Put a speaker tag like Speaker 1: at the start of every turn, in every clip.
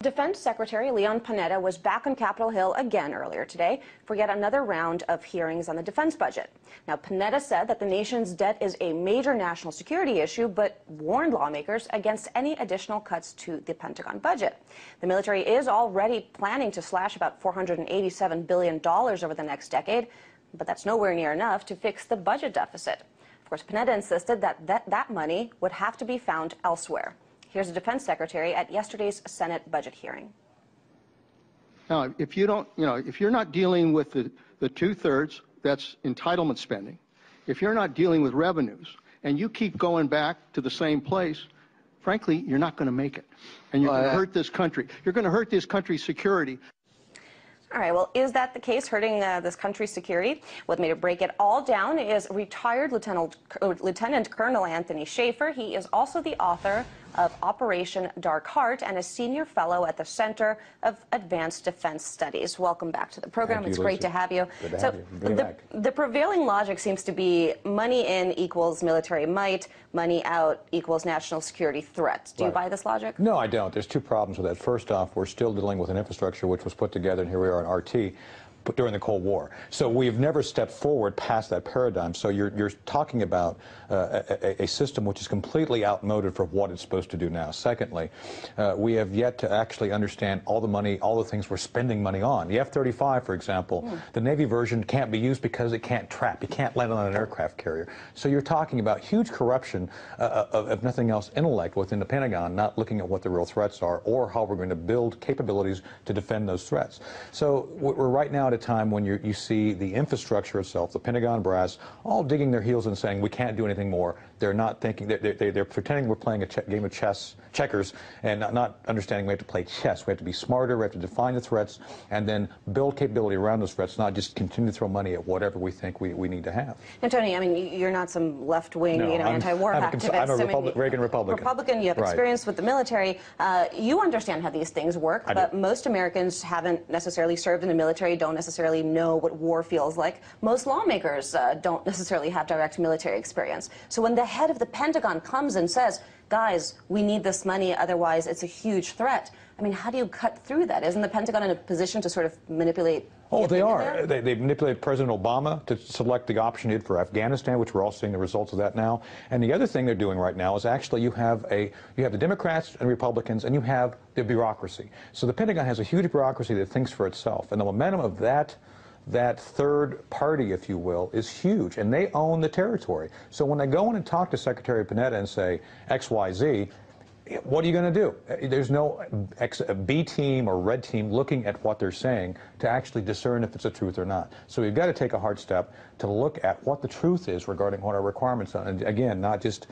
Speaker 1: Defense Secretary Leon Panetta was back on Capitol Hill again earlier today for yet another round of hearings on the defense budget. Now, Panetta said that the nation's debt is a major national security issue, but warned lawmakers against any additional cuts to the Pentagon budget. The military is already planning to slash about $487 billion over the next decade, but that's nowhere near enough to fix the budget deficit. Of course, Panetta insisted that money would have to be found elsewhere. Here's the Defense Secretary at yesterday's Senate budget hearing.
Speaker 2: Now, if you're not dealing with the two-thirds, that's entitlement spending. If you're not dealing with revenues and you keep going back to the same place, frankly, you're not going to make it. And you're going to hurt this country. You're going to hurt this country's security.
Speaker 1: All right, well, is that the case, hurting this country's security? With me to break it all down is retired Lieutenant Colonel Anthony Shaffer. He is also the author of Operation Dark Heart and a senior fellow at the Center of Advanced Defense Studies. Welcome back to the program. It's great to have you.
Speaker 3: Good to have you. Bring it back.
Speaker 1: The prevailing logic seems to be money in equals military might, money out equals national security threat. Do you buy this logic?
Speaker 3: No, I don't. There's two problems with that. First off, we're still dealing with an infrastructure which was put together, and here we are in RT, but during the Cold War. So we've never stepped forward past that paradigm. So you're talking about a system which is completely outmoded for what it's supposed to do now. Secondly, we have yet to actually understand all the money, all the things we're spending money on. The F-35, for example, the Navy version can't be used because it can't trap. You can't land on an aircraft carrier. So you're talking about huge corruption of nothing else, intellect within the Pentagon, not looking at what the real threats are or how we're going to build capabilities to defend those threats. So we're right now at a time when you see the infrastructure itself, the Pentagon brass, all digging their heels and saying we can't do anything more. They're not thinking, they're pretending we're playing a game of checkers, and not understanding we have to play chess. We have to be smarter, we have to define the threats, and then build capability around those threats, not just continue to throw money at whatever we think we need to have.
Speaker 1: Now, Tony, I mean, you're not some left-wing, anti-war activist.
Speaker 3: I'm a Reagan Republican.
Speaker 1: Republican, you have experience with the military. You understand how these things work, but most Americans haven't necessarily served in the military, don't necessarily know what war feels like. Most lawmakers don't necessarily have direct military experience. So when the head of the Pentagon comes and says, guys, we need this money, otherwise it's a huge threat, I mean, how do you cut through that? Isn't the Pentagon in a position to sort of manipulate?
Speaker 3: Oh, they are. They manipulated President Obama to select the option he did for Afghanistan, which we're all seeing the results of that now. And the other thing they're doing right now is actually you have the Democrats and Republicans, and you have the bureaucracy. So the Pentagon has a huge bureaucracy that thinks for itself, and the momentum of that third party, if you will, is huge, and they own the territory. So when they go in and talk to Secretary Panetta and say X, Y, Z, what are you going to do? There's no B team or red team looking at what they're saying to actually discern if it's the truth or not. So we've got to take a hard step to look at what the truth is regarding what our requirements are. And again, not just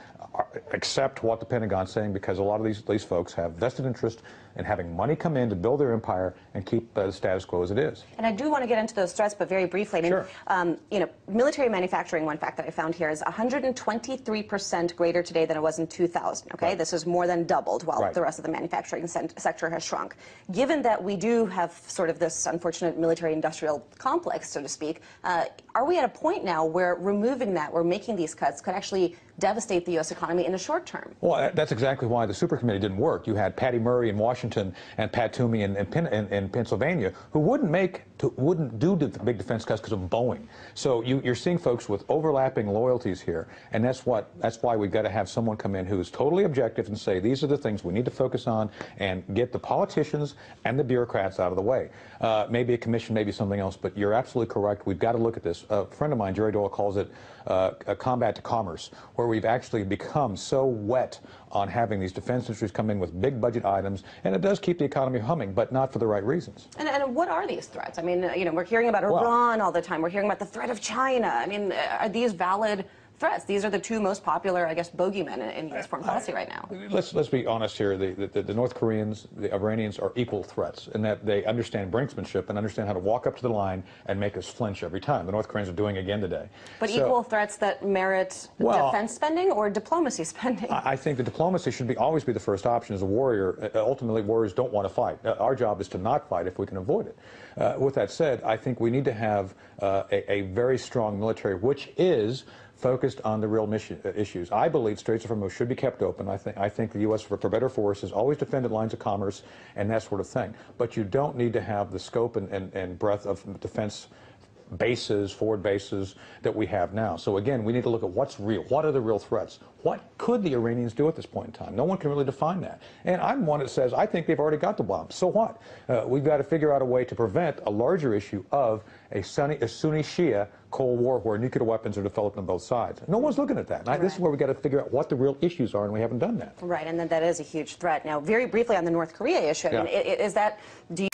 Speaker 3: accept what the Pentagon's saying, because a lot of these folks have vested interest in having money come in to build their empire and keep the status quo as it is.
Speaker 1: And I do want to get into those threats, but very briefly. I mean, military manufacturing, one fact that I found here, is 123% greater today than it was in 2000. Okay, this is more than doubled, while the rest of the manufacturing sector has shrunk. Given that we do have sort of this unfortunate military-industrial complex, so to speak, are we at a point now where removing that, where making these cuts, could actually devastate the U.S. economy in the short term? Well,
Speaker 3: that's exactly why the super committee didn't work. You had Patty Murray in Washington and Pat Toomey in Pennsylvania, who wouldn't do the big defense cuts because of Boeing. So you're seeing folks with overlapping loyalties here, and that's why we've got to have someone come in who is totally objective and say these are the things we need to focus on and get the politicians and the bureaucrats out of the way. Maybe a commission, maybe something else, but you're absolutely correct. We've got to look at this. A friend of mine, Jerry Doyle, calls it a combat to commerce, where we've actually become so wet on having these defense industries come in with big budget items, and it does keep the economy humming, but not for the right reasons.
Speaker 1: And what are these threats? I mean, we're hearing about Iran all the time. We're hearing about the threat of China. I mean, are these valid threats? These are the two most popular, I guess, bogeymen in U.S. foreign policy right now.
Speaker 3: Let's be honest here. The North Koreans, the Iranians are equal threats in that they understand brinksmanship and understand how to walk up to the line and make us flinch every time. The North Koreans are doing it again today.
Speaker 1: But equal threats that merit defense spending or diplomacy spending?
Speaker 3: I think the diplomacy should always be the first option as a warrior. Ultimately, warriors don't want to fight. Our job is to not fight if we can avoid it. With that said, I think we need to have a very strong military, which is focused on the real issues. I believe Straits of Hormuz should be kept open. I think the U.S., for better or for worse, has always defended lines of commerce and that sort of thing. But you don't need to have the scope and breadth of defense bases, forward bases that we have now. So again, we need to look at what's real. What are the real threats? What could the Iranians do at this point in time? No one can really define that. And I'm one that says, I think they've already got the bombs. So what? We've got to figure out a way to prevent a larger issue of a Sunni-Shia Cold War where nuclear weapons are developed on both sides. No one's looking at that. This is where we've got to figure out what the real issues are, and we haven't done that.
Speaker 1: Right, and then that is a huge threat. Now, very briefly on the North Korea issue, I mean, is that, do you